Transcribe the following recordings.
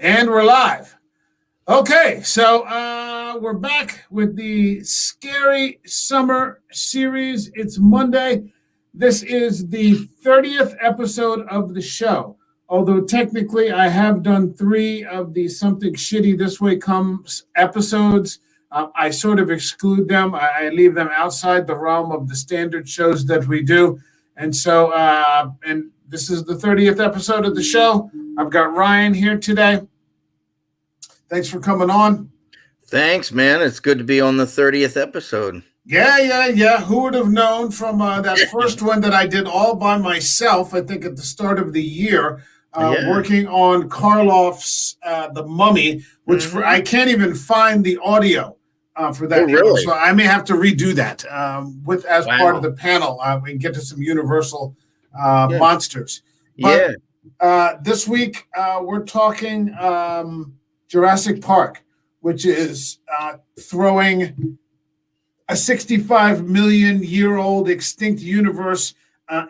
And we're live. Okay, so we're back with the Scary Summer series. It's Monday. This is the 30th episode of the show. Although technically I have done 3 of the Something Shitty This Way Comes episodes. I sort of exclude them. I leave them outside the realm of the standard shows that we do. And so, and this is the 30th episode of the show. I've got Ryan here today. Thanks for coming on. Thanks, man. It's good to be on the 30th episode. Yeah. Who would have known from that first one that I did all by myself, I think at the start of the year, working on Karloff's The Mummy, which I can't even find the audio for that. Really? So I may have to redo that as part of the panel. We can get to some Universal monsters. But, this week, we're talking Jurassic Park, which is throwing a 65 million year old extinct universe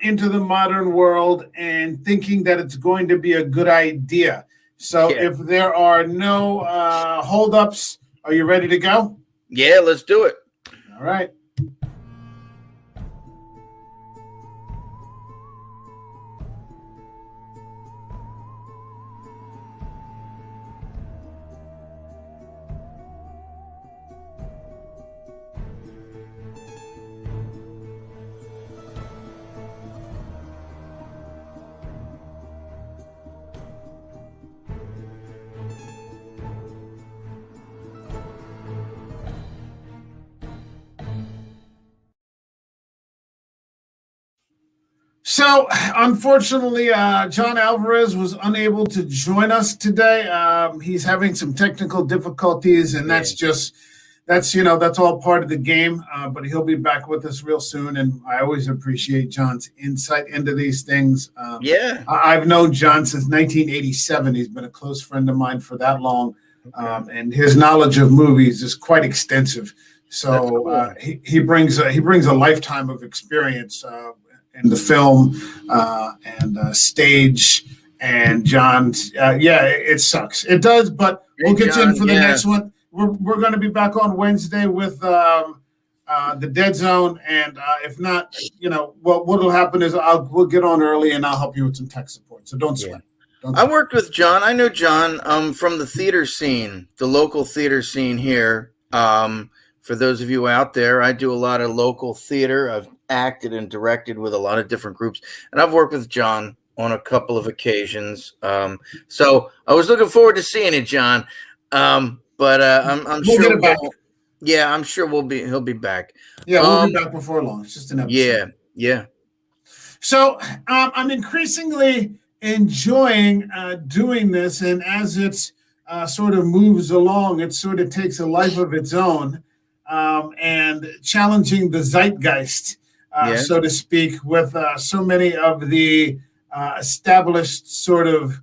into the modern world and thinking that it's going to be a good idea. So if there are no holdups, are you ready to go? Yeah, let's do it. All right. So, unfortunately, John Alvarez was unable to join us today. He's having some technical difficulties, and that's all part of the game. But he'll be back with us real soon, and I always appreciate John's insight into these things. I've known John since 1987. He's been a close friend of mine for that long, and his knowledge of movies is quite extensive. So cool. He brings a lifetime of experience. In the film and stage, and John's it sucks. It does, but we'll get you in for the next one. We're going to be back on Wednesday with the Dead Zone, and if not, what'll happen is we'll get on early and I'll help you with some tech support. So don't sweat. I worked with John. I know John from the theater scene, the local theater scene here. For those of you out there, I do a lot of local theater. I've acted and directed with a lot of different groups, and I've worked with John on a couple of occasions. So I was looking forward to seeing it, John. I'm we'll sure get it back. I'm sure he'll be back. Yeah, we'll be back before long. It's just an episode. Yeah. So I'm increasingly enjoying doing this, and as it sort of moves along, it sort of takes a life of its own, and challenging the zeitgeist, so to speak, with so many of the established sort of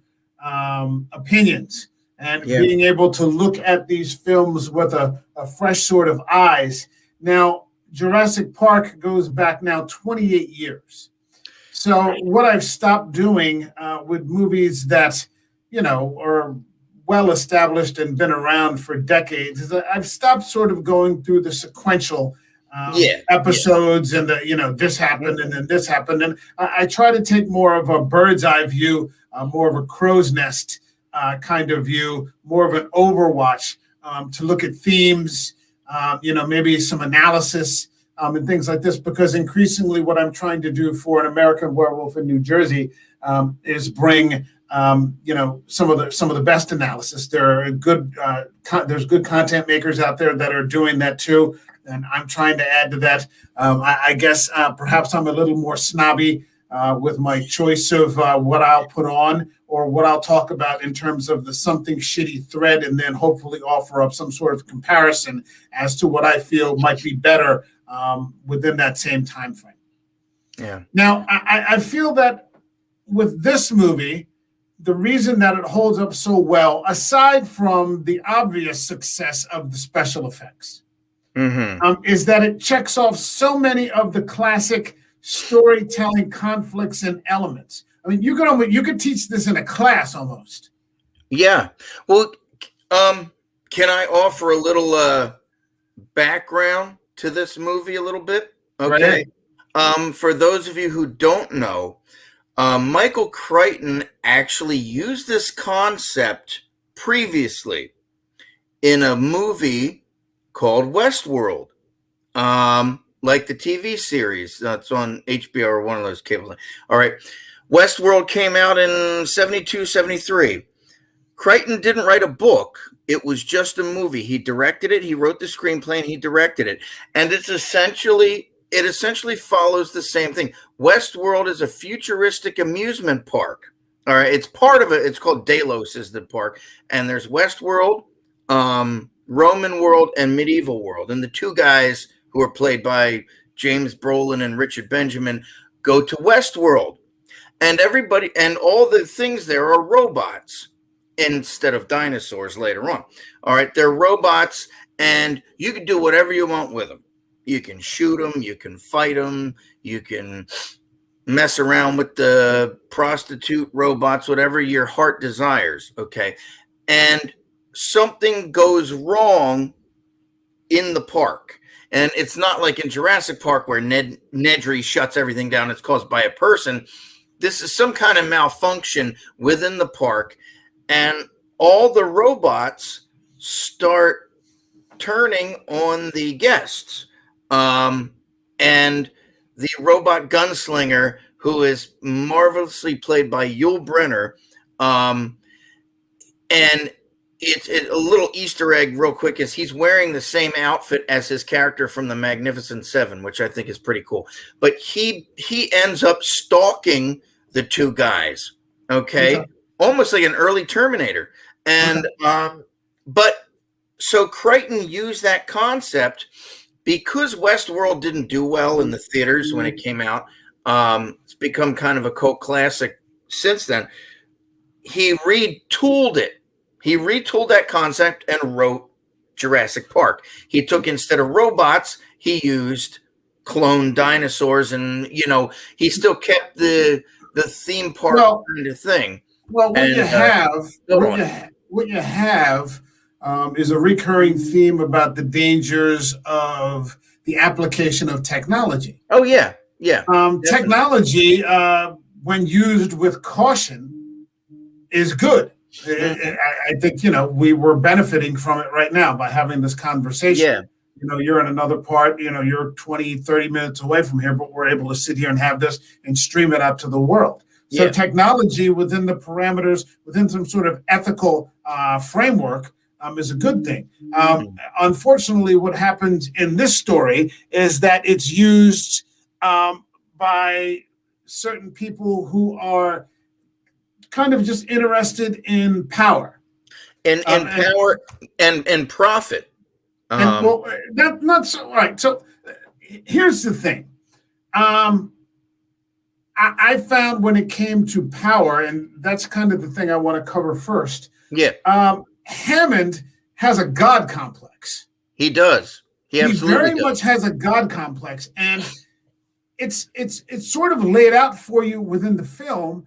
opinions, and being able to look at these films with a fresh sort of eyes. Now, Jurassic Park goes back now 28 years. So what I've stopped doing with movies that, are well established and been around for decades is that I've stopped sort of going through the sequential episodes and this happened and then this happened. And I try to take more of a bird's eye view, more of a crow's nest kind of view, more of an overwatch to look at themes, maybe some analysis and things like this, because increasingly what I'm trying to do for An American Werewolf in New Jersey is bring some of the best analysis. There are there's good content makers out there that are doing that too, and I'm trying to add to that. I guess perhaps I'm a little more snobby with my choice of what I'll put on or what I'll talk about in terms of the Something Shitty thread, and then hopefully offer up some sort of comparison as to what I feel might be better within that same time frame. Yeah. Now, I feel that with this movie, the reason that it holds up so well, aside from the obvious success of the special effects, is that it checks off so many of the classic storytelling conflicts and elements. I mean, you could teach this in a class almost. Yeah. Well, can I offer a little background to this movie a little bit? Right Okay. ahead. For those of you who don't know, Michael Crichton actually used this concept previously in a movie called Westworld, like the TV series that's on HBO or one of those cable. All right. Westworld came out in 72, 73. Crichton didn't write a book. It was just a movie. He directed it. He wrote the screenplay and he directed it. And it essentially follows the same thing. Westworld is a futuristic amusement park. All right. It's part of it. It's called Delos is the park. And there's Westworld, Roman world, and medieval world. And the two guys who are played by James Brolin and Richard Benjamin go to Westworld. And everybody and all the things there are robots instead of dinosaurs later on. All right, they're robots, and you can do whatever you want with them. You can shoot them, you can fight them, you can mess around with the prostitute robots, whatever your heart desires. Okay, and something goes wrong in the park. And it's not like in Jurassic Park where Nedry shuts everything down. It's caused by a person. This is some kind of malfunction within the park, and all the robots start turning on the guests. And the robot gunslinger, who is marvelously played by Yul Brynner, and it's a little Easter egg real quick is he's wearing the same outfit as his character from the Magnificent Seven, which I think is pretty cool. But he ends up stalking the two guys, okay? Almost like an early Terminator. And but so Crichton used that concept because Westworld didn't do well in the theaters when it came out. It's become kind of a cult classic since then. He retooled it. He retooled that concept and wrote Jurassic Park. He took, instead of robots, he used clone dinosaurs, and he still kept the theme park kind of thing. Well, what you have is a recurring theme about the dangers of the application of technology. Oh yeah, yeah. Technology, when used with caution, is good. I think we were benefiting from it right now by having this conversation. Yeah. You're in another part, you're 20, 30 minutes away from here, but we're able to sit here and have this and stream it out to the world. So technology within the parameters, within some sort of ethical framework, is a good thing. Unfortunately, what happens in this story is that it's used by certain people who are kind of just interested in power. And power and profit. Not so right. So here's the thing. I found when it came to power, and that's kind of the thing I want to cover first. Yeah. Hammond has a God complex. He does. He very much has a God complex, and it's sort of laid out for you within the film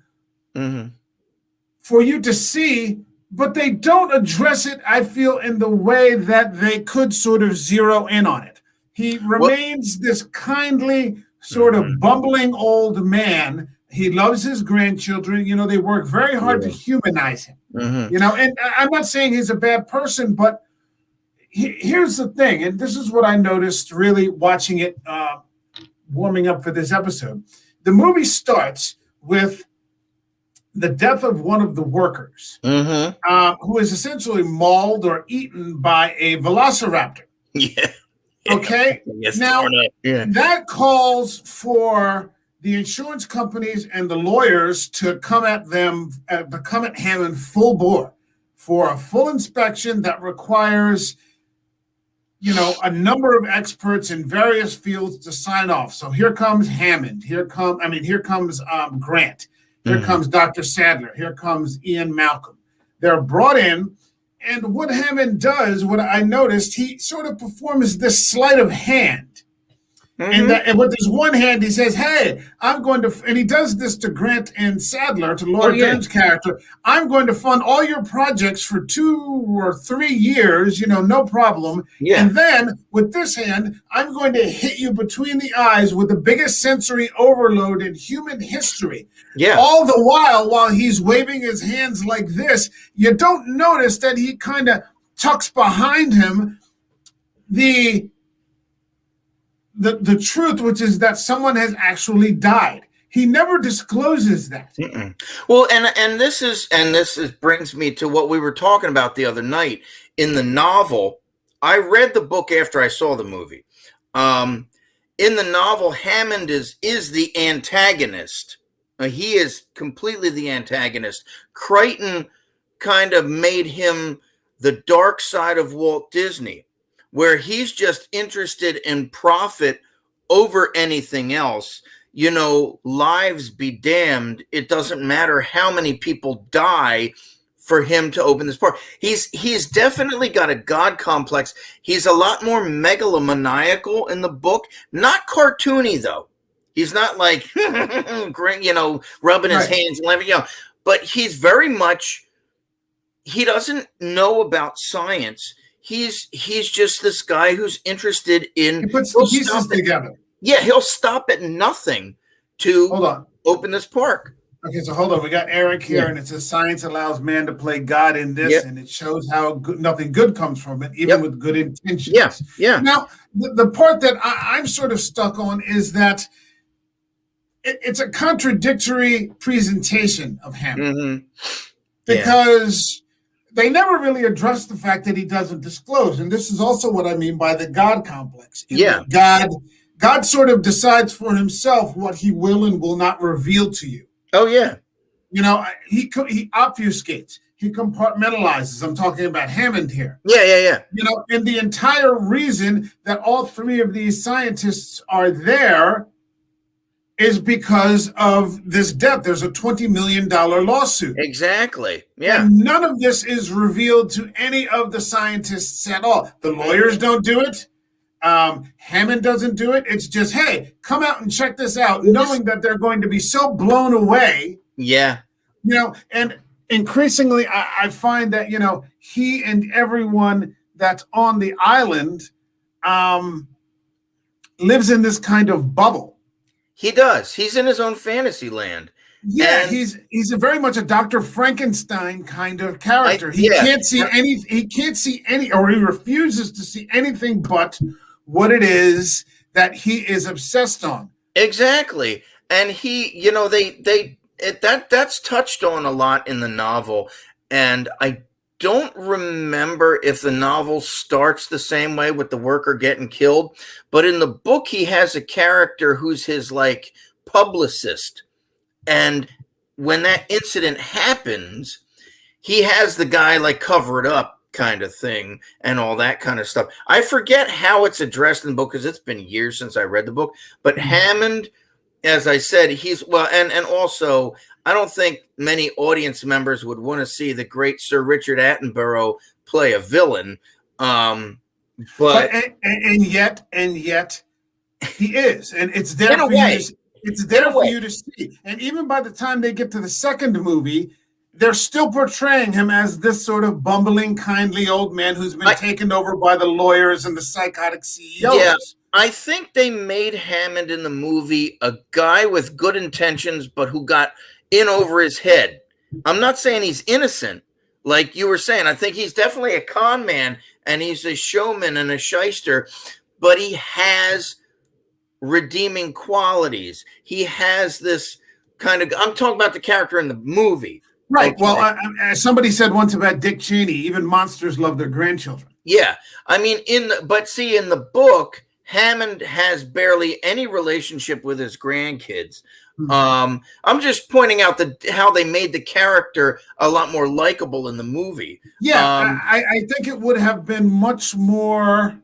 for you to see, but they don't address it, I feel, in the way that they could sort of zero in on it. He remains this kindly, sort of bumbling old man. He loves his grandchildren. They work very hard to humanize him. And I'm not saying he's a bad person, but here's the thing, and this is what I noticed really watching it, warming up for this episode. The movie starts with the death of one of the workers, who is essentially mauled or eaten by a velociraptor. Yeah. Okay. Now, that calls for the insurance companies and the lawyers to come at Hammond full bore for a full inspection that requires, a number of experts in various fields to sign off. So here comes Hammond. Here comes Grant. Here comes Dr. Sadler. Here comes Ian Malcolm. They're brought in. And what Hammond does, what I noticed, he sort of performs this sleight of hand. And Mm-hmm. that, and with his one hand, he says, "Hey, I'm going to," and he does this to Grant and Sadler, to Oh Laura yeah. Dern's character. "I'm going to fund all your projects for 2 or 3 years, no problem. Yeah. And then with this hand, I'm going to hit you between the eyes with the biggest sensory overload in human history." Yeah. All the while he's waving his hands like this, you don't notice that he kind of tucks behind him the the truth, which is that someone has actually died. He never discloses that. Mm-mm. Well, and this brings me to what we were talking about the other night. In the novel, I read the book after I saw the movie. In the novel, Hammond is the antagonist. He is completely the antagonist. Crichton kind of made him the dark side of Walt Disney, where he's just interested in profit over anything else. Lives be damned. It doesn't matter how many people die for him to open this park. He's definitely got a God complex. He's a lot more megalomaniacal in the book. Not cartoony though. He's not like rubbing his hands and everything. But he's very much. He doesn't know about science. He's just this guy who's interested in. He puts the pieces together. Yeah, he'll stop at nothing to open this park. Okay, so hold on. We got Eric here, and it says science allows man to play God in this, and it shows how nothing good comes from it, even with good intentions. Yeah. Now, the part that I'm sort of stuck on is that it's a contradictory presentation of Hammond. Mm-hmm. Because they never really address the fact that he doesn't disclose. And this is also what I mean by the God complex. God sort of decides for himself what he will and will not reveal to you. Oh, yeah. He obfuscates. He compartmentalizes. I'm talking about Hammond here. Yeah. And the entire reason that all three of these scientists are there is because of this debt. There's a $20 million lawsuit. Exactly. Yeah. And none of this is revealed to any of the scientists at all. The lawyers don't do it. Hammond doesn't do it. It's just, hey, come out and check this out, knowing that they're going to be so blown away. Yeah. And increasingly, I find that, he and everyone that's on the island lives in this kind of bubble. He does. He's in his own fantasy land. Yeah, and he's very much a Dr. Frankenstein kind of character. He can't see any, or he refuses to see anything but what it is that he is obsessed on. Exactly. And he, that's touched on a lot in the novel. And I don't remember if the novel starts the same way with the worker getting killed, but in the book he has a character who's his like publicist, and when that incident happens, he has the guy like cover it up kind of thing and all that kind of stuff. I forget how it's addressed in the book because it's been years since I read the book, but Hammond, as I said, he's and also I don't think many audience members would want to see the great Sir Richard Attenborough play a villain. But yet he is, and it's there for you. It's there for you to see. And even by the time they get to the second movie, they're still portraying him as this sort of bumbling, kindly old man who's been taken over by the lawyers and the psychotic CEOs. Yeah. I think they made Hammond in the movie a guy with good intentions, but who got in over his head. I'm not saying he's innocent, like you were saying. I think he's definitely a con man, and he's a showman and a shyster, but he has redeeming qualities. He has this kind of, I'm talking about the character in the movie. Right. Okay. Well, somebody said once about Dick Cheney, even monsters love their grandchildren. Yeah. I mean, in the book, Hammond has barely any relationship with his grandkids. Mm-hmm. I'm just pointing out how they made the character a lot more likable in the movie. Yeah, I think it would have been much more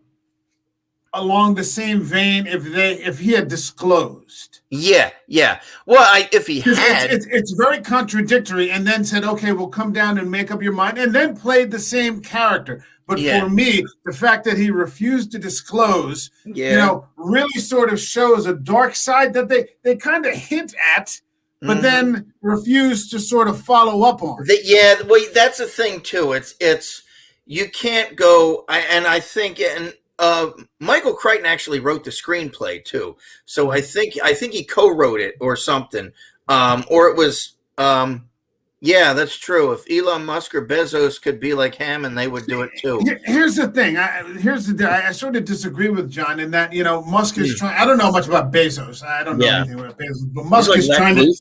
along the same vein if he had disclosed. Yeah, yeah. Well, if he had, it's very contradictory, and then said, "Okay, we'll come down and make up your mind," and then played the same character. But for me, the fact that he refused to disclose, really sort of shows a dark side that they kind of hint at, but then refuse to sort of follow up on. Well, that's the thing too. It's you can't go. I think Michael Crichton actually wrote the screenplay too, so I think he co-wrote it or something, or it was. Yeah, that's true. If Elon Musk or Bezos could be like Hammond, they would do it too. Here's the thing. I sort of disagree with John in that Musk is trying. I don't know much about Bezos. I don't know anything about Bezos, but Musk is trying to.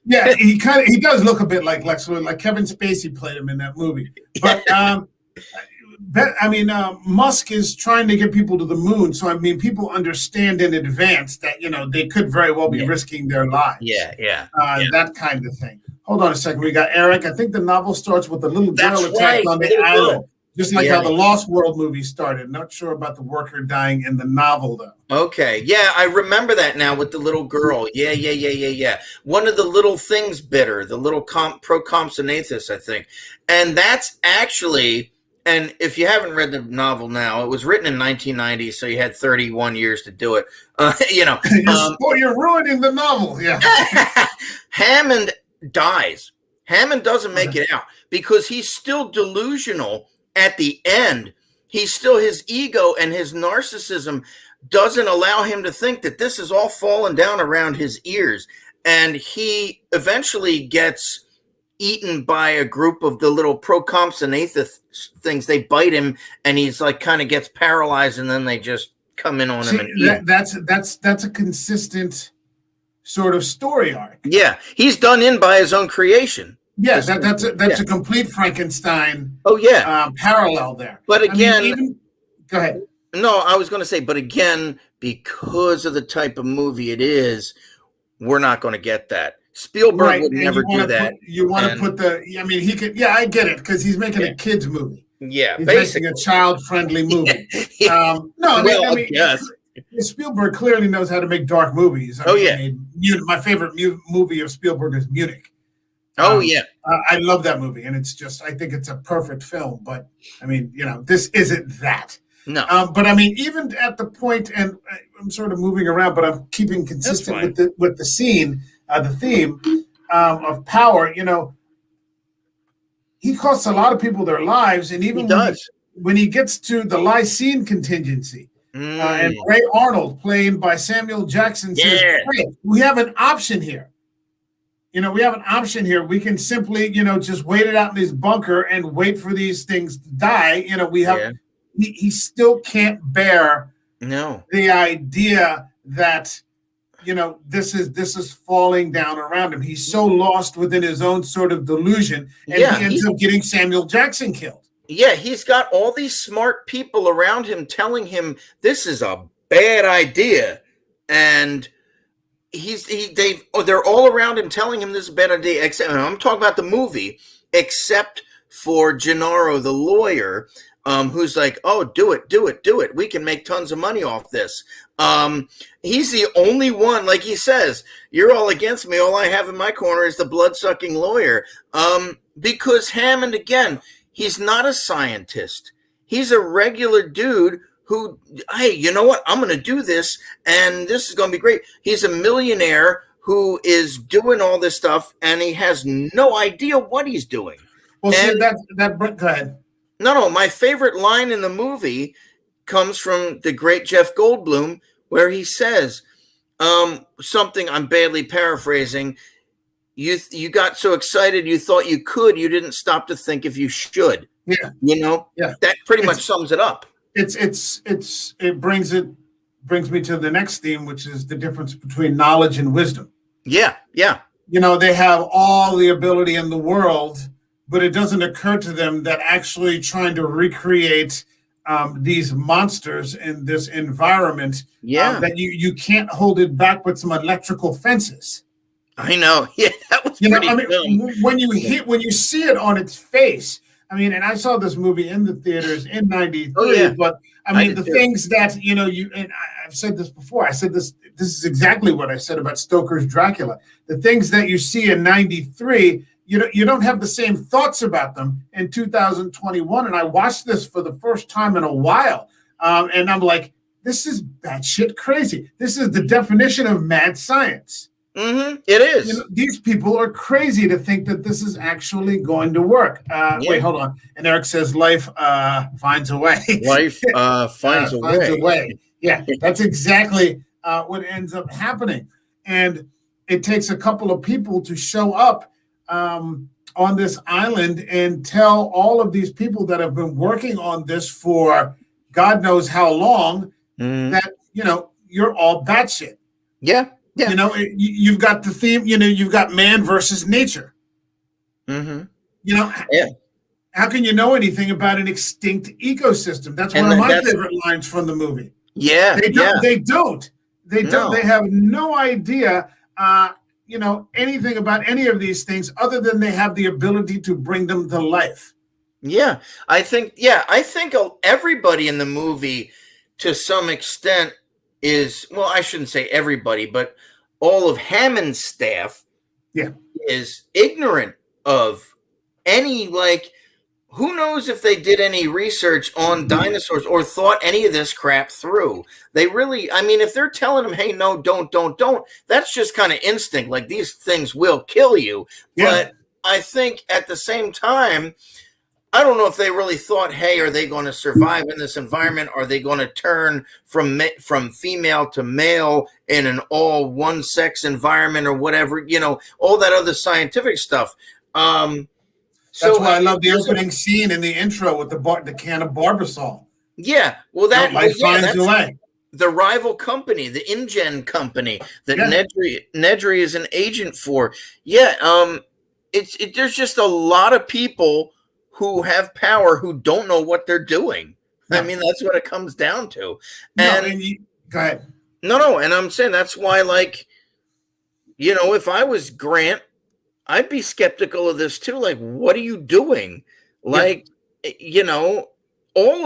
Yeah, he does look a bit like Lex Luthor, like Kevin Spacey played him in that movie. But Musk is trying to get people to the moon. So people understand in advance that they could very well be risking their lives. That kind of thing. Hold on a second. We got Eric. I think the novel starts with a little girl attacked on the island. Just like how the Lost World movie started. Not sure about the worker dying in the novel, though. Okay. Yeah, I remember that now with the little girl. Yeah. One of the little things bitter, the little Procompsognathus, I think. And that's actually, and if you haven't read the novel now, it was written in 1990, so you had 31 years to do it. You're ruining the novel. Yeah. Hammond dies. Hammond doesn't make it out because he's still delusional at the end. He's still, his ego and his narcissism doesn't allow him to think that this is all falling down around his ears. And he eventually gets eaten by a group of the little Procompsognathus things. They bite him and he's like kind of gets paralyzed, and then they just come in on him and eat. That's a consistent sort of story arc. Yeah, he's done in by his own creation. Yes, that's a complete Frankenstein. Oh yeah, parallel there. But again, go ahead. No, I was going to say, but again, because of the type of movie it is, we're not going to get that. Spielberg would never do that. You want to put he could. Yeah, I get it because he's making a kids movie. Yeah, he's making a child-friendly movie. Yes. Spielberg clearly knows how to make dark movies. My favorite movie of Spielberg is Munich. I love that movie, and I think it's a perfect film. But this isn't that. No. But even at the point, and I'm sort of moving around, but I'm keeping consistent with the scene, the theme of power. He costs a lot of people their lives, and even when he gets to the Lycine contingency. And Ray Arnold, played by Samuel Jackson, says, "Hey, we have an option here. We can simply, just wait it out in this bunker and wait for these things to die. He still can't bear the idea that, this is falling down around him. He's so lost within his own sort of delusion, and he ends up getting Samuel Jackson killed. Yeah, he's got all these smart people around him telling him this is a bad idea, and they're all around him telling him this is a bad idea. Except, I'm talking about the movie, except for Gennaro, the lawyer, who's like, "Oh, do it. We can make tons of money off this." He's the only one, like he says, "You're all against me. All I have in my corner is the blood-sucking lawyer." Because Hammond, again, he's not a scientist. He's a regular dude who, hey, you know what? I'm going to do this, and this is going to be great. He's a millionaire who is doing all this stuff, and he has no idea what he's doing. Well, go ahead. No, my favorite line in the movie comes from the great Jeff Goldblum, where he says something, I'm badly paraphrasing, you got so excited you thought you could, you didn't stop to think if you should. Yeah. That pretty much sums it up. It brings me to the next theme, which is the difference between knowledge and wisdom. Yeah. They have all the ability in the world, but it doesn't occur to them that actually trying to recreate these monsters in this environment, that you can't hold it back with some electrical fences. I know. Yeah, that was pretty dumb. When you see it on its face, I mean, and I saw this movie in the theaters in '93. Oh yeah, But I I mean, did the too. things that I've said this before. I said this. This is exactly what I said about Stoker's Dracula. The things that you see in '93, you don't have the same thoughts about them in 2021. And I watched this for the first time in a while, and I'm like, this is batshit crazy. This is the definition of mad science. It is. These people are crazy to think that this is actually going to work. Wait, hold on. And Eric says, "Life finds a way." Life finds a way. Yeah, that's exactly what ends up happening. And it takes a couple of people to show up on this island and tell all of these people that have been working on this for God knows how long that you're all batshit. Yeah. Yeah. You've got the theme, you've got man versus nature. Yeah. How can you know anything about an extinct ecosystem? That's one of my favorite lines from the movie. Yeah. They don't. They have no idea, anything about any of these things other than they have the ability to bring them to life. Yeah. I think everybody in the movie to some extent is, well, I shouldn't say everybody, but all of Hammond's staff is ignorant of any, who knows if they did any research on dinosaurs or thought any of this crap through. They really, I mean, if they're telling them, hey, no, don't, that's just kind of instinct. Like, these things will kill you. Yeah. But I think at the same time, I don't know if they really thought, hey, are they going to survive in this environment? Are they going to turn from female to male in an all one-sex environment or whatever, all that other scientific stuff. That's why I love the opening scene in the intro with the can of Barbasol. Yeah, well, life finds a way. The rival company, the InGen company that Nedry is an agent for. Yeah, there's just a lot of people who have power who don't know what they're doing. No. I mean, that's what it comes down to. And go ahead. No, and I'm saying that's why, if I was Grant, I'd be skeptical of this too. Like, what are you doing? All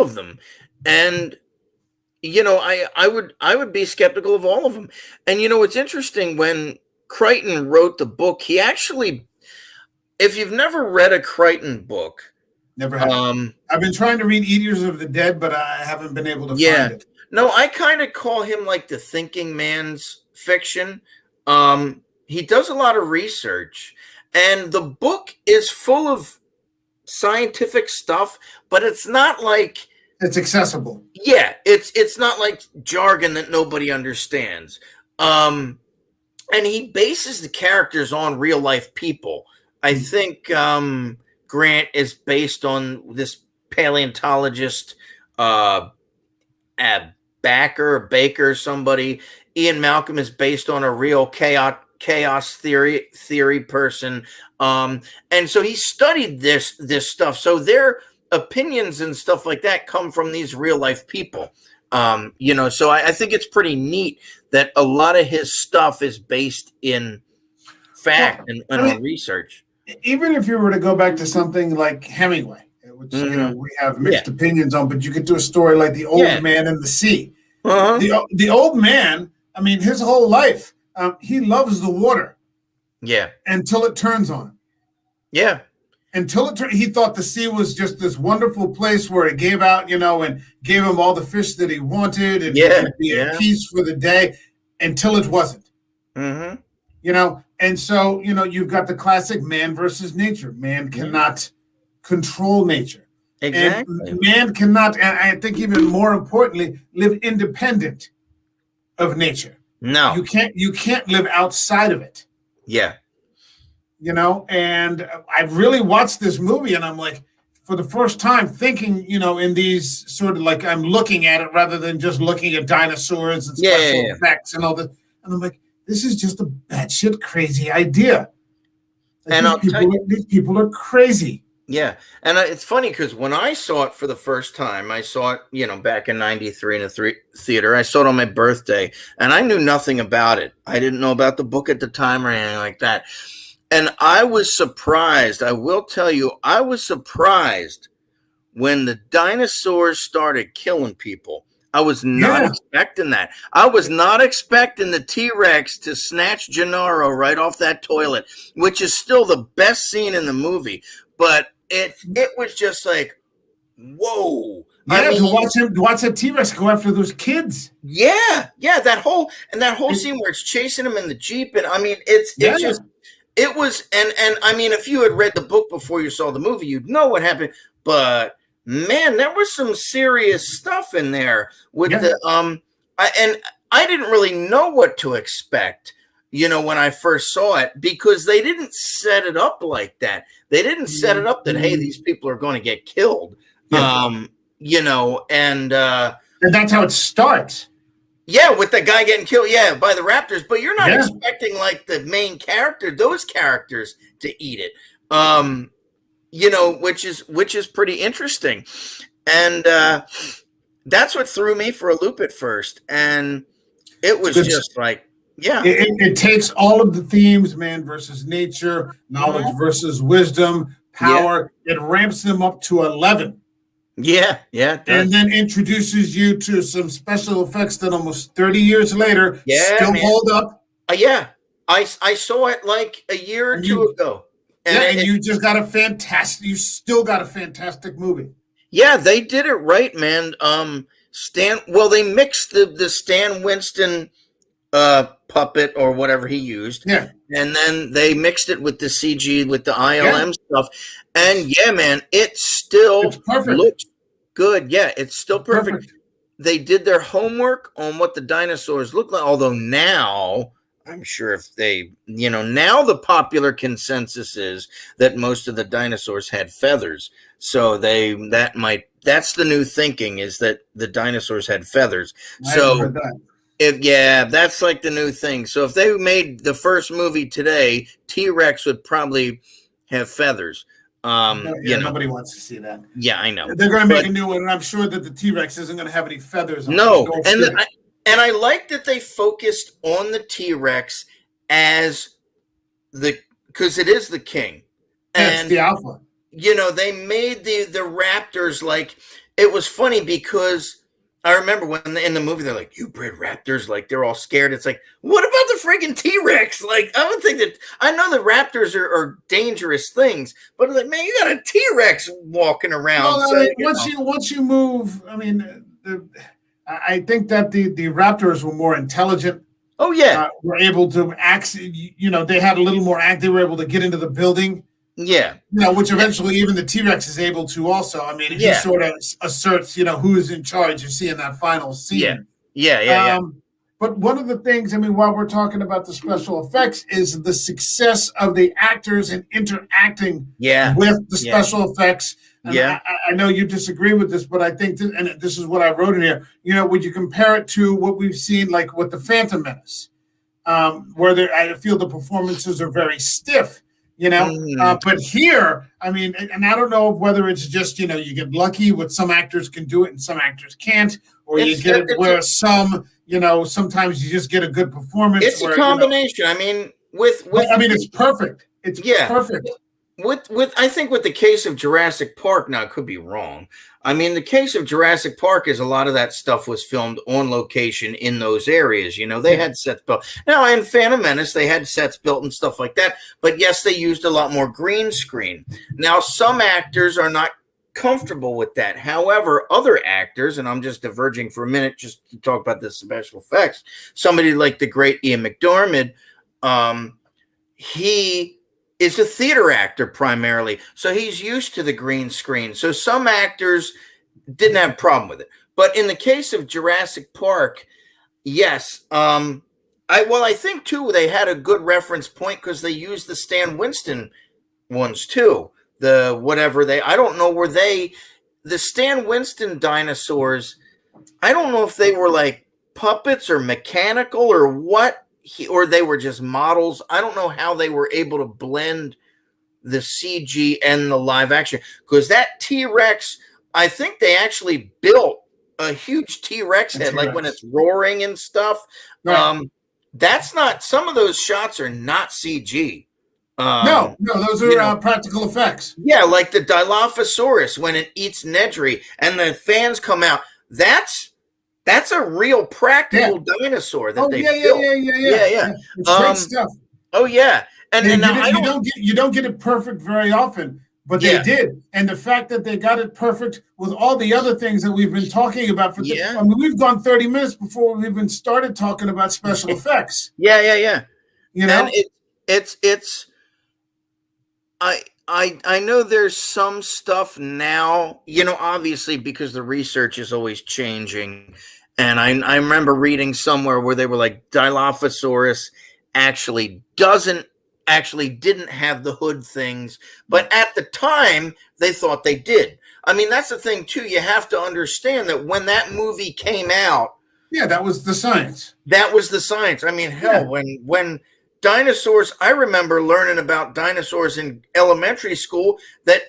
of them. And I would be skeptical of all of them. And it's interesting, when Crichton wrote the book, he actually, if you've never read a Crichton book, never have. I've been trying to read Eaters of the Dead, but I haven't been able to find it. No, I kind of call him like the thinking man's fiction. He does a lot of research, and the book is full of scientific stuff, but it's not like it's accessible. Yeah, it's not like jargon that nobody understands. And he bases the characters on real life people. I think Grant is based on this paleontologist, Baker, somebody. Ian Malcolm is based on a real chaos theory person. And so he studied this stuff. So their opinions and stuff like that come from these real life people. So I think it's pretty neat that a lot of his stuff is based in fact and on research. Even if you were to go back to something like Hemingway, which we have mixed opinions on, but you could do a story like The Old Man and the Sea. The old man, I mean, his whole life, he loves the water. Yeah. Until it turns on him. Yeah. Until he thought the sea was just this wonderful place where it gave out, and gave him all the fish that he wanted and be at peace for the day, until it wasn't. Mm-hmm. And so, you've got the classic man versus nature. Man cannot control nature. Exactly. And man cannot, and I think even more importantly, live independent of nature. No. You can't live outside of it. Yeah. And I've really watched this movie, and I'm like, for the first time, thinking, in these sort of like I'm looking at it rather than just looking at dinosaurs and special effects and all that. And I'm like, this is just a batshit crazy idea. Like, these people are crazy. Yeah. And it's funny because when I saw it for the first time, I saw it, back in '93 in a theater. I saw it on my birthday, and I knew nothing about it. I didn't know about the book at the time or anything like that. And I was surprised. I will tell you, I was surprised when the dinosaurs started killing people. I was not Yeah, expecting that. I was not expecting the T Rex to snatch Gennaro right off that toilet, which is still the best scene in the movie. But it was just like, whoa. I yeah. mean, To watch that T-Rex go after those kids. yeah, that whole It, scene where it's chasing him in the Jeep, and I mean, it's yeah, just it was, and I mean, if you had read the book before you saw the movie, you'd know what happened. But man, there was some serious stuff in there with yeah. and I didn't really know what to expect, when I first saw it, because they didn't set it up like that. They didn't set it up that, hey, these people are going to get killed. Yeah. And And that's how it starts. yeah, with the guy getting killed, yeah, by the raptors. But you're not Yeah. expecting like the main character, those characters, to eat it. Which is pretty interesting. And that's what threw me for a loop at first. And it was just like, yeah. It takes all of the themes, man versus nature, knowledge versus wisdom, power. Yeah. It ramps them up to 11. Yeah, and then introduces you to some special effects that almost 30 years later still hold up. Yeah, I saw it like a year or two ago. And you just got you still got a fantastic movie. Yeah, they did it right, man. They mixed the Stan Winston puppet or whatever he used. Yeah. And then they mixed it with the CG, with the ILM stuff. And yeah, man, it's still looks good. Yeah, it's still perfect. They did their homework on what the dinosaurs look like. Although now, I'm sure if they, now the popular consensus is that most of the dinosaurs had feathers. So that's the new thinking, is that the dinosaurs had feathers. So that's like the new thing. So if they made the first movie today, T-Rex would probably have feathers. Nobody wants to see that. Yeah, I know. They're going to make a new one, and I'm sure that the T-Rex isn't going to have any feathers on it. No, and I like that they focused on the T-Rex because it is the king. And it's the alpha. They made the raptors like, it was funny because I remember when in the movie they're like, you bred raptors, like they're all scared. It's like, what about the freaking T-Rex? Like, I would think that, I know that raptors are dangerous things, but like, man, you got a T-Rex walking around. Well, so, once you move, I mean, I think that the raptors were more intelligent. Oh yeah, were able to they had a little more act. They were able to get into the building. Yeah. Which eventually even the T-Rex is able to also. I mean, it just sort of asserts, who is in charge. You see in that final scene. Yeah. But one of the things, I mean, while we're talking about the special effects, is the success of the actors in interacting with the special effects. And I know you disagree with this, but I think, and this is what I wrote in here, would you compare it to what we've seen, like with the Phantom Menace, where I feel the performances are very stiff. But here, I mean, and I don't know whether it's just, you get lucky with some actors can do it and some actors can't, or you get it where some, sometimes you just get a good performance. It's a combination. I mean, it's perfect. It's perfect. I think with the case of Jurassic Park, now I could be wrong. I mean, the case of Jurassic Park is a lot of that stuff was filmed on location in those areas. They had sets built. Now, in Phantom Menace, they had sets built and stuff like that. But yes, they used a lot more green screen. Now, some actors are not comfortable with that. However, other actors, and I'm just diverging for a minute just to talk about the special effects, somebody like the great Ian McDiarmid, he is a theater actor primarily, so he's used to the green screen. So some actors didn't have a problem with it. But in the case of Jurassic Park, yes, I think too they had a good reference point because they used the Stan Winston ones too. I don't know where the Stan Winston dinosaurs, I don't know if they were like puppets or mechanical or what. Or they were just models. I don't know how they were able to blend the CG and the live action, because that T-Rex, I think they actually built a huge T-Rex head, like when it's roaring and stuff. Right. That's not, some of those shots are not CG. No, those You are know, practical effects. yeah, like the Dilophosaurus when it eats Nedry and the fans come out. That's a real Yeah. practical dinosaur that Oh they yeah, yeah, built. yeah, yeah, Yeah, yeah. yeah. Yeah. It's great Um, stuff. oh yeah. And They now did it. I don't. You don't get it perfect very often, but they Yeah, did. And the fact that they got it perfect with all the other things that we've been talking about yeah, I mean, we've gone 30 minutes before we even started talking about special effects. yeah, yeah, yeah. You And know? it's I know there's some stuff now, obviously because the research is always changing. And I remember reading somewhere where they were like Dilophosaurus actually didn't have the hood things, but at the time they thought they did. I mean, that's the thing too. You have to understand that when that movie came out, Yeah, that was the science. that was the science. I mean, hell, Yeah. when dinosaurs, I remember learning about dinosaurs in elementary school that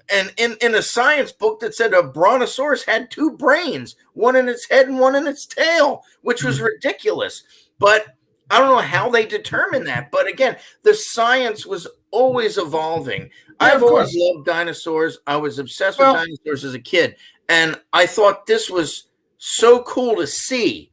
and in a science book that said a brontosaurus had two brains, one in its head and one in its tail, which was ridiculous. But I don't know how they determined that. But again, the science was always evolving. Yeah, I've of always course. loved dinosaurs. I was obsessed with Well, dinosaurs as a kid. And I thought this was so cool to see,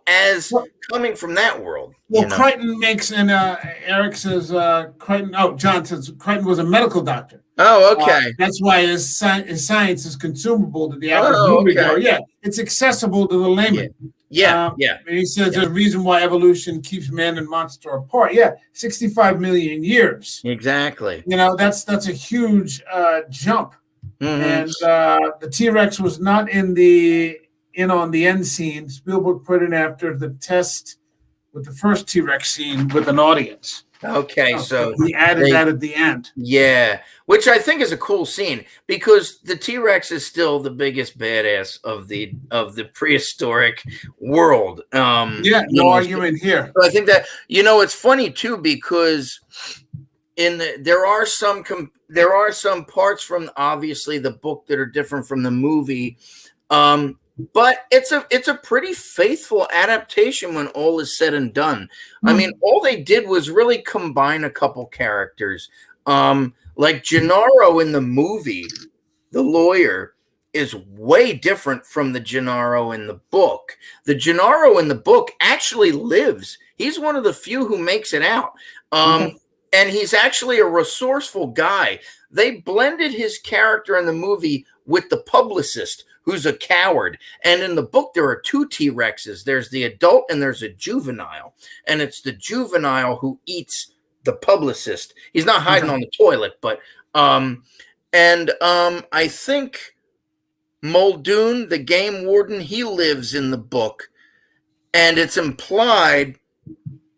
as well, coming from that world, Crichton makes, and Eric says, Crichton, John says Crichton was a medical doctor. Oh, okay. That's why his science is consumable to the average Oh, moviegoer. okay. Yeah, it's accessible to the layman. Yeah, yeah. And he says there's a reason why evolution keeps man and monster apart. Yeah, 65 million years. Exactly. That's a huge jump. Mhm. And the T-Rex was not on the end scene. Spielberg put it after the test with the first T-Rex scene with an audience. Okay, so he added that at the end. Yeah, which I think is a cool scene because the T-Rex is still the biggest badass of the prehistoric world. Yeah, no argument here. So I think that it's funny too because there are some parts from obviously the book that are different from the movie. But it's a pretty faithful adaptation when all is said and done. I mean, all they did was really combine a couple characters. Like Gennaro in the movie, the lawyer, is way different from the Gennaro in the book. The Gennaro in the book actually lives. He's one of the few who makes it out. And he's actually a resourceful guy. They blended his character in the movie with the publicist, who's a coward. And in the book, there are two T-Rexes. There's the adult and there's a juvenile. And it's the juvenile who eats the publicist. He's not hiding on the toilet, but I think Muldoon, the game warden, he lives in the book. And it's implied,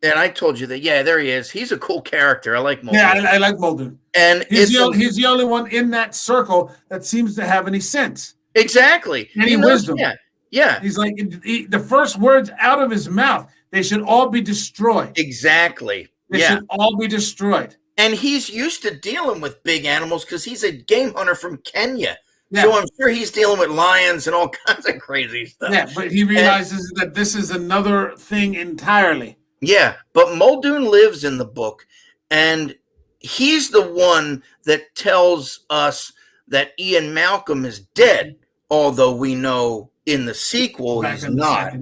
and I told you that, yeah, there he is. He's a cool character. I like Muldoon. Yeah, I like Muldoon. And he's the only one in that circle that seems to have any sense. Exactly. Any wisdom. Yeah. He's like, the first words out of his mouth, they should all be destroyed. Exactly. They should all be destroyed. And he's used to dealing with big animals because he's a game hunter from Kenya. Yeah. So I'm sure he's dealing with lions and all kinds of crazy stuff. Yeah, but he realizes that this is another thing entirely. Yeah, but Muldoon lives in the book, and he's the one that tells us that Ian Malcolm is dead, although we know in the sequel he's not.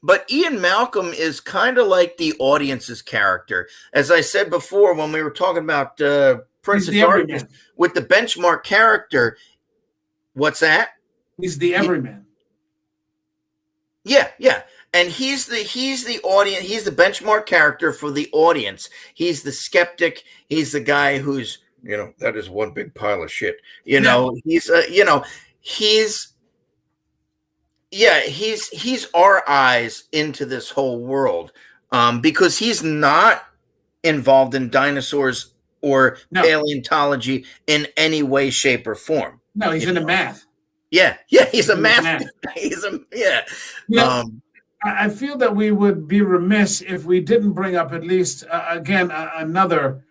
But Ian Malcolm is kind of like the audience's character. As I said before, when we were talking about Prince of Darkness with the benchmark character, what's that? He's the everyman. Yeah. And he's the audience. He's the benchmark character for the audience. He's the skeptic. He's the guy who's, that is one big pile of shit. He's our eyes into this whole world because he's not involved in dinosaurs or paleontology in any way, shape, or form. No, he's into math. Yeah, he's a math guy. I feel that we would be remiss if we didn't bring up at least, another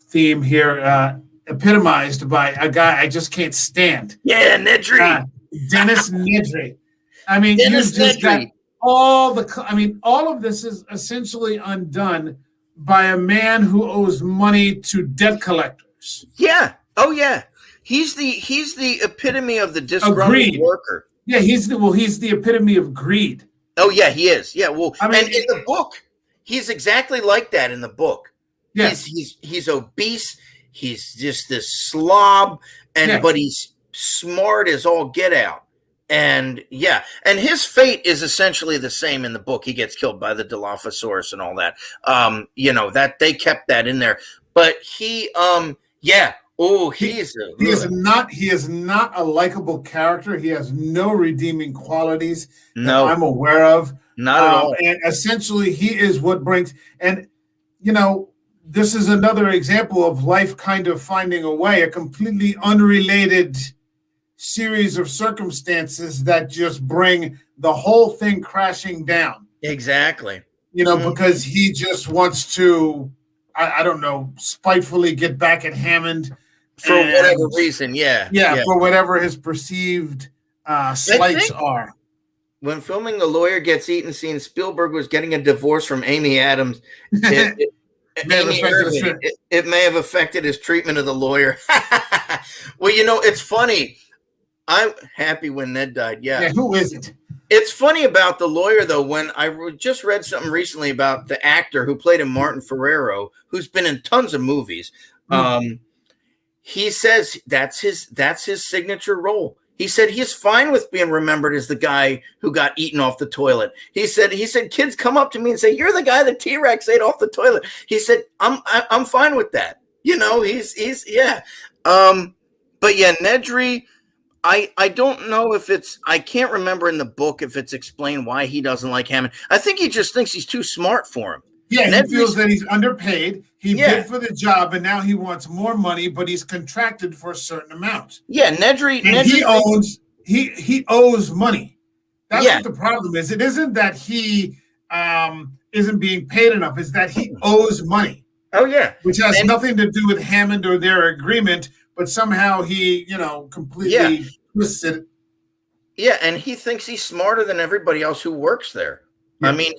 theme here epitomized by a guy I just can't stand. Yeah, Nedry. Dennis Nedry. I mean, Dennis Nedry. all of this is essentially undone by a man who owes money to debt collectors. Yeah. Oh yeah. He's the epitome of the Of disgruntled greed. worker. Yeah, he's the epitome of greed. Oh yeah, he is. Yeah. Well, I mean, and in the book, he's exactly like that in the book. yes, He's obese. He's just this slob, yeah. but he's smart as all get out. And yeah, and his fate is essentially the same in the book. He gets killed by the Dilophosaurus and all that. That they kept that in there. But yeah. Oh, He is not a likable character. He has no redeeming qualities that no, I'm aware of. not at all. And essentially, he is what brings. And you know, this is another example of life kind of finding a way, a completely unrelated series of circumstances that just bring the whole thing crashing down. Exactly. Because he just wants to, I don't know, spitefully get back at Hammond for whatever reason. Yeah. For whatever his perceived slights are. When filming The Lawyer Gets Eaten scene, Spielberg was getting a divorce from Amy Adams. It may have affected his treatment of the lawyer. Well, it's funny. I'm happy when Ned died. Yeah. Who is it? It's funny about the lawyer, though, when I just read something recently about the actor who played him, Martin Ferrero, who's been in tons of movies. He says that's his signature role. He said he's fine with being remembered as the guy who got eaten off the toilet. He said kids come up to me and say, "You're the guy the T-Rex ate off the toilet." He said, I'm fine with that. He's yeah. But yeah, Nedry, I don't know if I can't remember in the book if it's explained why he doesn't like Hammond. I think he just thinks he's too smart for him. Yeah, Nedry's, he feels that he's underpaid. He bid for the job, and now he wants more money, but he's contracted for a certain amount. Yeah, Nedry he owes money. That's what the problem is. It isn't that he isn't being paid enough. It's that he owes money. Oh yeah, which has nothing to do with Hammond or their agreement, but somehow he, completely twisted. Yeah, and he thinks he's smarter than everybody else who works there. Yeah. I mean,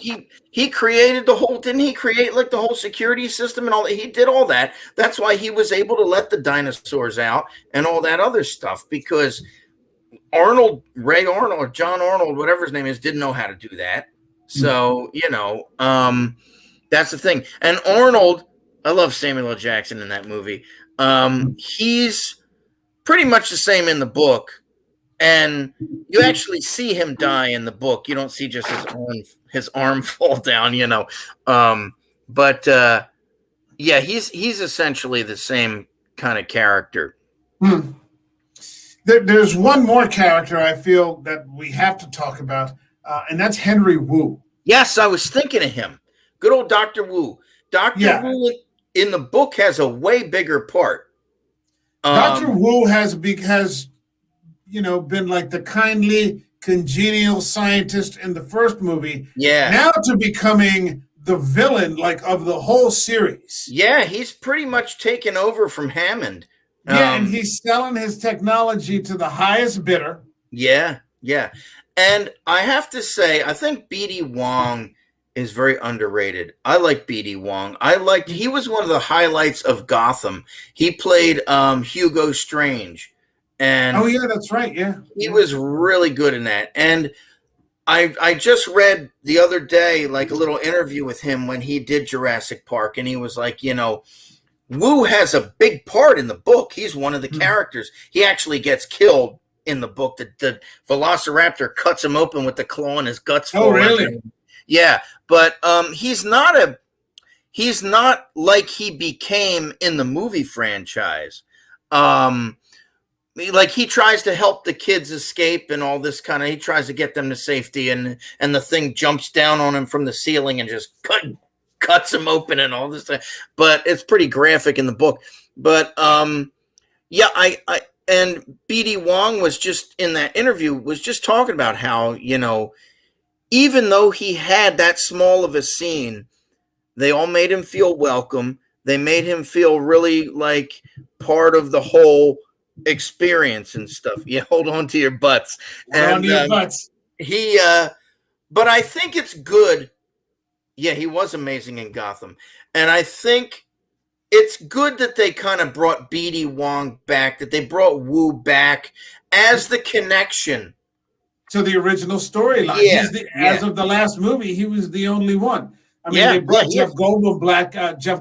he created didn't he create like the whole security system and all that? He did all that. That's why he was able to let the dinosaurs out and all that other stuff, because Ray Arnold, or John Arnold, whatever his name is, didn't know how to do that. So, that's the thing. And Arnold, I love Samuel L. Jackson in that movie. He's pretty much the same in the book. And you actually see him die in the book. You don't see just his arm fall down, he's essentially the same kind of character. There's one more character I feel that we have to talk about, and that's Henry Wu. Yes, I was thinking of him. Good old Dr. Wu. Dr. Wu in the book has a way bigger part. Dr. Wu has been like the kindly, congenial scientist in the first movie. Yeah. Now to becoming the villain, of the whole series. Yeah, he's pretty much taken over from Hammond. And he's selling his technology to the highest bidder. Yeah. And I have to say, I think B.D. Wong is very underrated. I like B.D. Wong. He was one of the highlights of Gotham. He played Hugo Strange. And that's right. Yeah, he was really good in that. And I just read the other day a little interview with him when he did Jurassic Park, and he was like, Wu has a big part in the book. He's one of the characters. He actually gets killed in the book. The Velociraptor cuts him open with the claw, and his guts fall. Oh, really? Yeah, but he's not like he became in the movie franchise. He tries to help the kids escape and all this kind of, he tries to get them to safety, and the thing jumps down on him from the ceiling and just cuts him open and all this stuff. But it's pretty graphic in the book. But and B.D. Wong was just in that interview was just talking about how, even though he had that small of a scene, they all made him feel welcome. They made him feel really like part of the whole experience and stuff. Yeah, hold on to your butts. Hold on to your butts. He but I think it's good. Yeah, he was amazing in Gotham. And I think it's good that they kind of brought BD Wong back, that they brought Wu back as the connection. To the original storyline. Yeah, He's the yeah, as of the last movie, he was the only one. I mean, yeah, they yeah, brought Jeff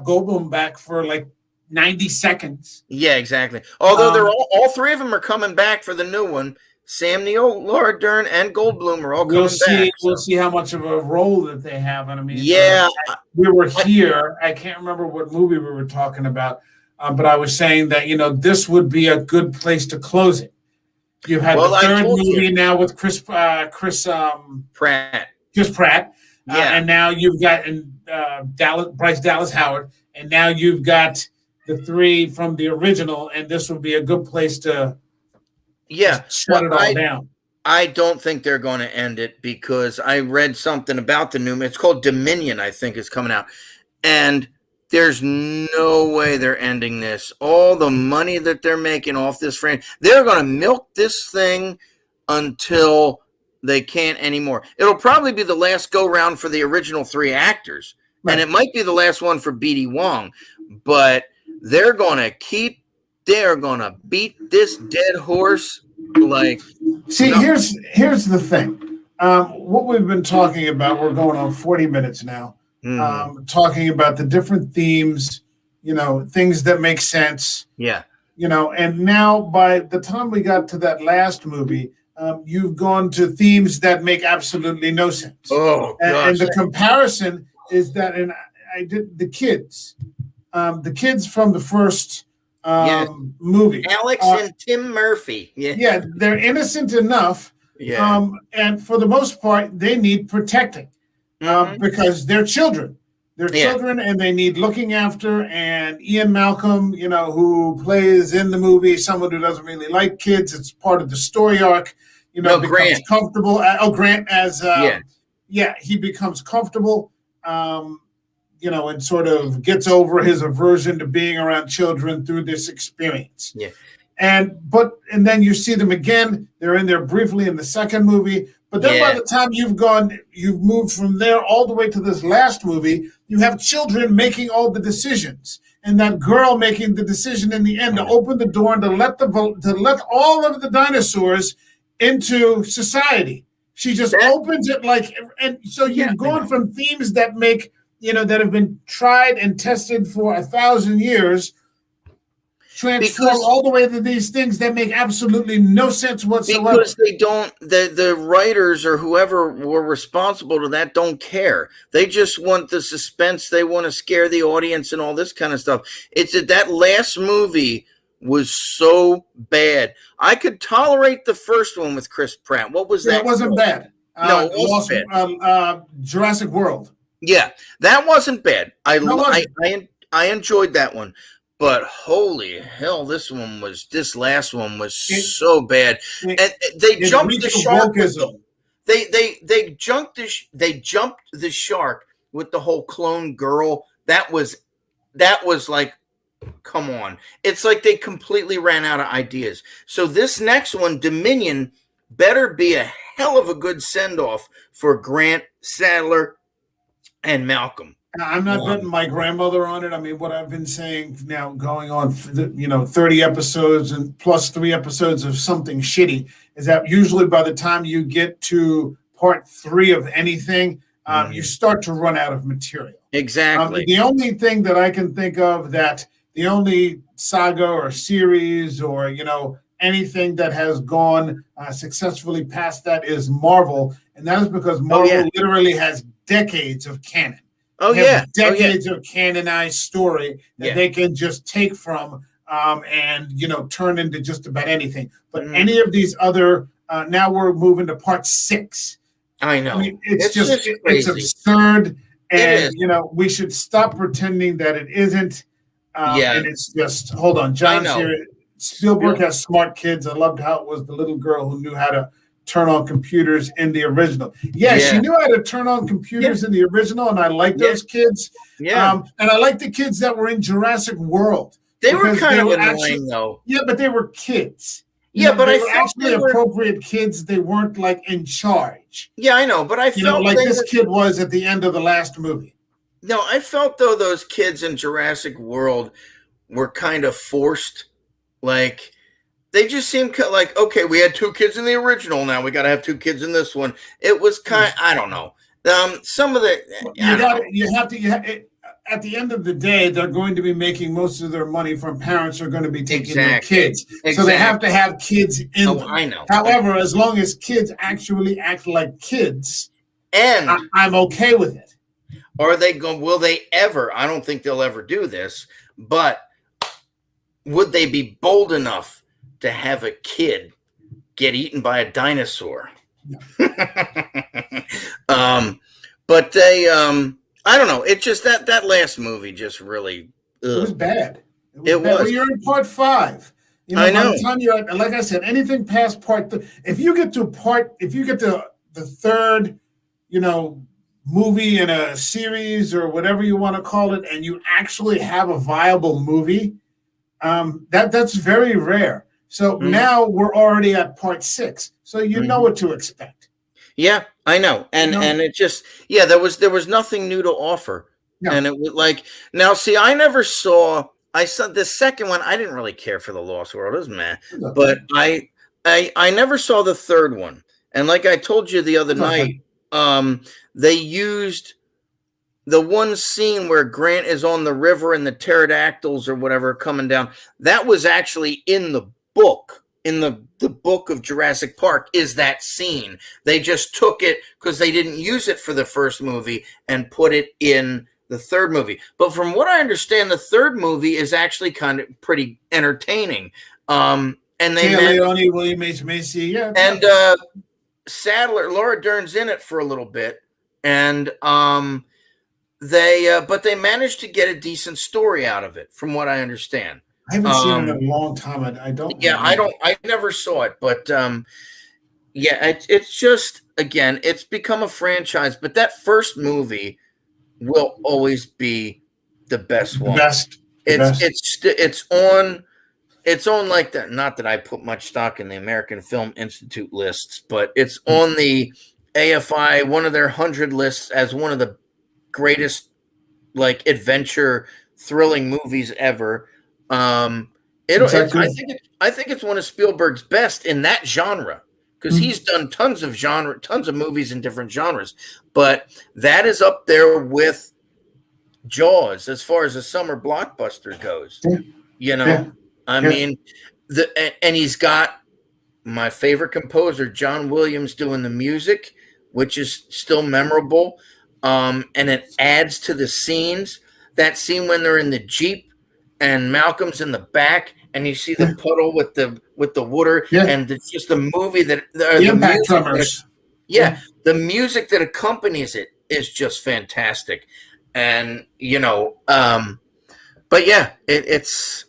Goldblum back for like 90 seconds. yeah, exactly. Although they're Um, all three of them are coming back for the new one. Sam Neill, Laura Dern, and Goldblum are all we'll coming back. see. We'll So see how much of a role that they have. And I mean, yeah, we were here. I can't remember what movie we were talking about, but I was saying that this would be a good place to close it. You had well, the I third told movie you, now with Chris Pratt. Pratt, Yeah, and now you've got Bryce Dallas Howard, and now you've got the three from the original, and this would be a good place to yeah. just shut Well, it all down. I don't think they're going to end it because I read something about the new. It's called Dominion, I think, is coming out, and there's no way they're ending this. All the money that they're making off this frame, they're going to milk this thing until they can't anymore. It'll probably be the last go round for the original three actors, and it might be the last one for BD Wong, but they're going to beat this dead horse like. See, No. here's the thing. What we've been talking about, we're going on 40 minutes now, talking about the different themes, things that make sense. Yeah. And now by the time we got to that last movie, you've gone to themes that make absolutely no sense. Oh, gosh. And the comparison is that, and I did the kids from the first movie, Alex and Tim Murphy. Yeah, they're innocent enough. Yeah. And for the most part, they need protecting because they're children. They're children, and they need looking after. And Ian Malcolm, who plays in the movie, someone who doesn't really like kids. It's part of the story arc. Becomes Grant. Comfortable. Grant as he becomes comfortable. And sort of gets over his aversion to being around children through this experience. Yeah. And then you see them again. They're in there briefly in the second movie. But then by the time you've moved from there all the way to this last movie, you have children making all the decisions. And that girl making the decision in the end to open the door and to let all of the dinosaurs into society. She just opens it and so you've gone from themes that make that have been tried and tested for 1,000 years, transform all the way to these things that make absolutely no sense whatsoever. Because they don't, the writers or whoever were responsible to that don't care. They just want the suspense. They want to scare the audience and all this kind of stuff. It's that last movie was so bad. I could tolerate the first one with Chris Pratt. What was that? It wasn't bad. No, it wasn't bad. Jurassic World. Yeah, that wasn't bad. I enjoyed that one, but holy hell, this last one was so bad. And they jumped the shark. They jumped the shark with the whole clone girl. That was like, come on. It's like they completely ran out of ideas. So this next one, Dominion, better be a hell of a good send off for Grant, Sadler, and Malcolm. I'm not betting my grandmother on it. I mean, what I've been saying now, going on, 30 episodes and plus 3 episodes of something shitty, is that usually by the time you get to part 3 of anything, you start to run out of material. Exactly. The only thing that I can think of the only saga or series or, anything that has gone successfully past that is Marvel. And that is because Marvel literally has decades of canon. Decades of canonized story that they can just take from and turn into just about anything. But any of these other now we're moving to part 6. I know. I mean, it's absurd, and we should stop pretending that it isn't. And it's just hold on, John's here. Spielberg has smart kids. I loved how it was the little girl who knew how to turn on computers in the original. She knew how to turn on computers in the original, and I like those kids. And I like the kids that were in Jurassic World. They were kind of annoying, though. Yeah, but they were kids. Yeah, but they I were felt actually they were. appropriate kids. They weren't like in charge. Yeah, I know, but I felt Like they this were. kid was at the end of the last movie. No, I felt though those kids in Jurassic World were kind of forced. Like they just seemed like, okay, we had two kids in the original, now we got to have two kids in this one. It was kind. I don't know. Some of the. I You don't got know. it. You have to. At the end of the day, they're going to be making most of their money from parents who are going to be taking their Exactly. kids. So they have to have kids in Oh, them. I know. However, as long as kids actually act like kids, And I'm okay with it. are they going? Will they ever? I don't think they'll ever do this. But would they be bold enough to have a kid get eaten by a dinosaur? But they, I don't know. It just that last movie just really. Ugh. It was bad. It bad. was. Well, you're in part 5. I know. By the time you're, like I said, anything past part, if you get to the third, movie in a series or whatever you want to call it, and you actually have a viable movie, that's very rare. So now we're already at part 6, so you know what to expect. Yeah, I know, and it just there was nothing new to offer, and it was like now. See, I saw the second one. I didn't really care for the Lost World. It was meh, but I never saw the third one, and like I told you the other night, they used the one scene where Grant is on the river and the pterodactyls or whatever are coming down. That was actually in the book. In the book of Jurassic Park is that scene. They just took it because they didn't use it for the first movie and put it in the third movie. But from what I understand, the third movie is actually kind of pretty entertaining. And they Leone, William H. Macy, yeah. And Sadler, Laura Dern's in it for a little bit, and but they managed to get a decent story out of it, from what I understand. I haven't seen it in a long time. I don't. Yeah, I never saw it, but it's just, again, it's become a franchise. But that first movie will always be the best one. It's on like that. Not that I put much stock in the American Film Institute lists, but it's on the AFI, one of their 100 lists, as one of the greatest like adventure thrilling movies ever. I think it's one of Spielberg's best in that genre, because he's done tons of movies in different genres, but that is up there with Jaws as far as a summer blockbuster goes. I mean, and he's got my favorite composer, John Williams, doing the music, which is still memorable, and it adds to the scenes. That scene when they're in the Jeep and Malcolm's in the back, and you see the puddle with the water, and it's just the movie the impact tremors. The music that accompanies it is just fantastic, and but yeah, it's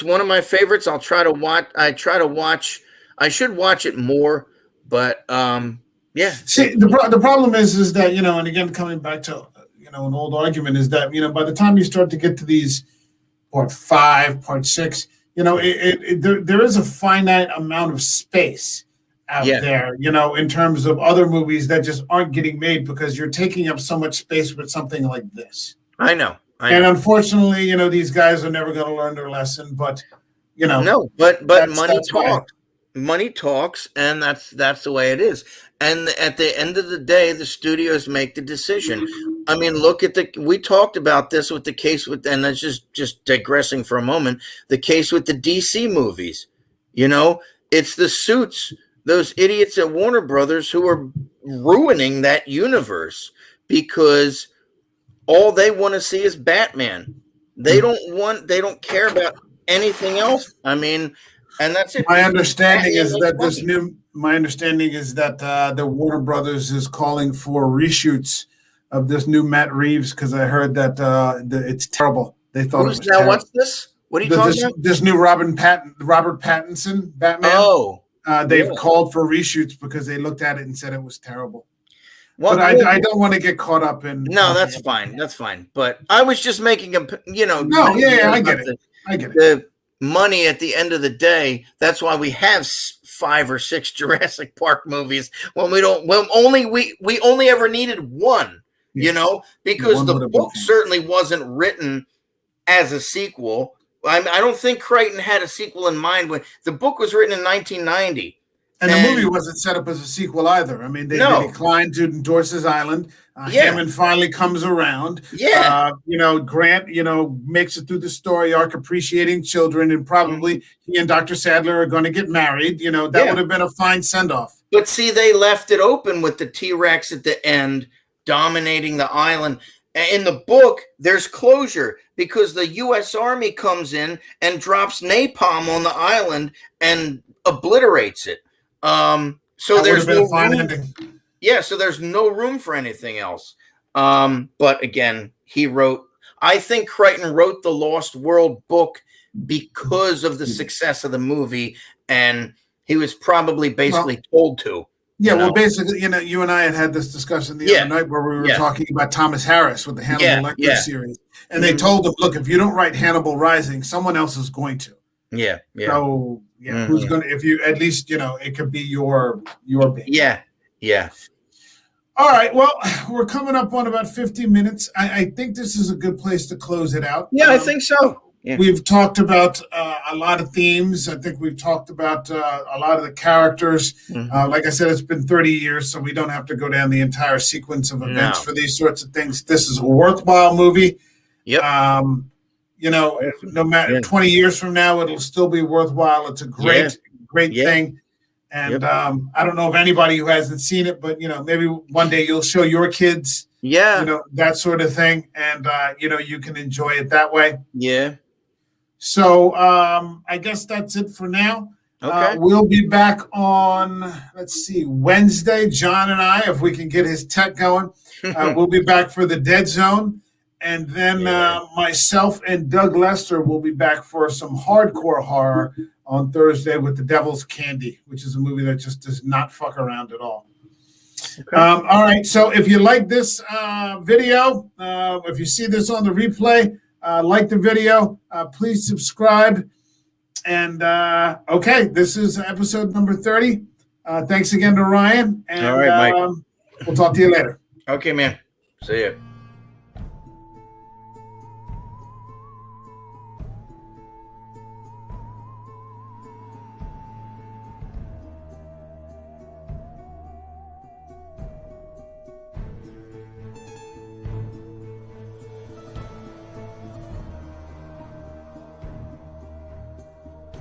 one of my favorites. I'll try to watch. I should watch it more, but yeah. See, the problem is that and again, coming back to an old argument, is that by the time you start to get to these part 5, part 6, there is a finite amount of space out there, in terms of other movies that just aren't getting made because you're taking up so much space with something like this. I know. And unfortunately, these guys are never going to learn their lesson. But no, but money talks. Money talks, and that's the way it is. And at the end of the day, the studios make the decision. I mean, look at we talked about this with the case with, and that's just digressing for a moment, the case with the DC movies. It's the suits, those idiots at Warner Brothers, who are ruining that universe because all they want to see is Batman. They don't care about anything else. I mean, and that's it. My understanding is that the Warner Brothers is calling for reshoots of this new Matt Reeves, because I heard that it's terrible. They thought it was terrible. What's this? What are you talking about? This new Robert Pattinson Batman. Oh, they've called for reshoots because they looked at it and said it was terrible. Well, but I don't want to get caught up in. No, that's fine. That's fine. But I was just making a. No, I get it. I get it. money at the end of the day. That's why we have 5 or 6 Jurassic Park movies when we only ever needed one, because the book certainly wasn't written as a sequel. I don't think Crichton had a sequel in mind when the book was written in 1990. And the movie wasn't set up as a sequel either. I mean, they declined to endorse his Island. Hammond finally comes around. Yeah. Grant, makes it through the story arc, appreciating children, and probably he and Dr. Sadler are going to get married. That would have been a fine send-off. But see, they left it open with the T-Rex at the end dominating the island. In the book, there's closure because the U.S. Army comes in and drops napalm on the island and obliterates it. So there's no room. Yeah, so there's no room for anything else. But again, I think Crichton wrote the Lost World book because of the success of the movie, and he was probably basically told to. Yeah, well, basically, you and I had this discussion the other night where we were talking about Thomas Harris with the Hannibal Lecter series, and they told him, "Look, if you don't write Hannibal Rising, someone else is going to." Yeah. So who's going to? If you at least it could be your baby. Yeah. All right. Well, we're coming up on about 50 minutes. I think this is a good place to close it out. Yeah, I think so. Yeah. We've talked about a lot of themes. I think we've talked about a lot of the characters. Like I said, it's been 30 years, so we don't have to go down the entire sequence of events for these sorts of things. This is a worthwhile movie. Yep. No matter 20 years from now, it'll still be worthwhile. It's a great thing. And I don't know of anybody who hasn't seen it, but maybe one day you'll show your kids, that sort of thing, and you can enjoy it that way. Yeah. So I guess that's it for now. Okay. We'll be back on, Wednesday. John and I, if we can get his tech going, we'll be back for the Dead Zone. And then myself and Doug Lester will be back for some hardcore horror on Thursday with The Devil's Candy, which is a movie that just does not fuck around at all. Okay. All right. So if you like this video, if you see this on the replay, like the video, please subscribe. And this is episode number 30. Thanks again to Ryan. And, all right, Mike. We'll talk to you later. Okay, man. See you.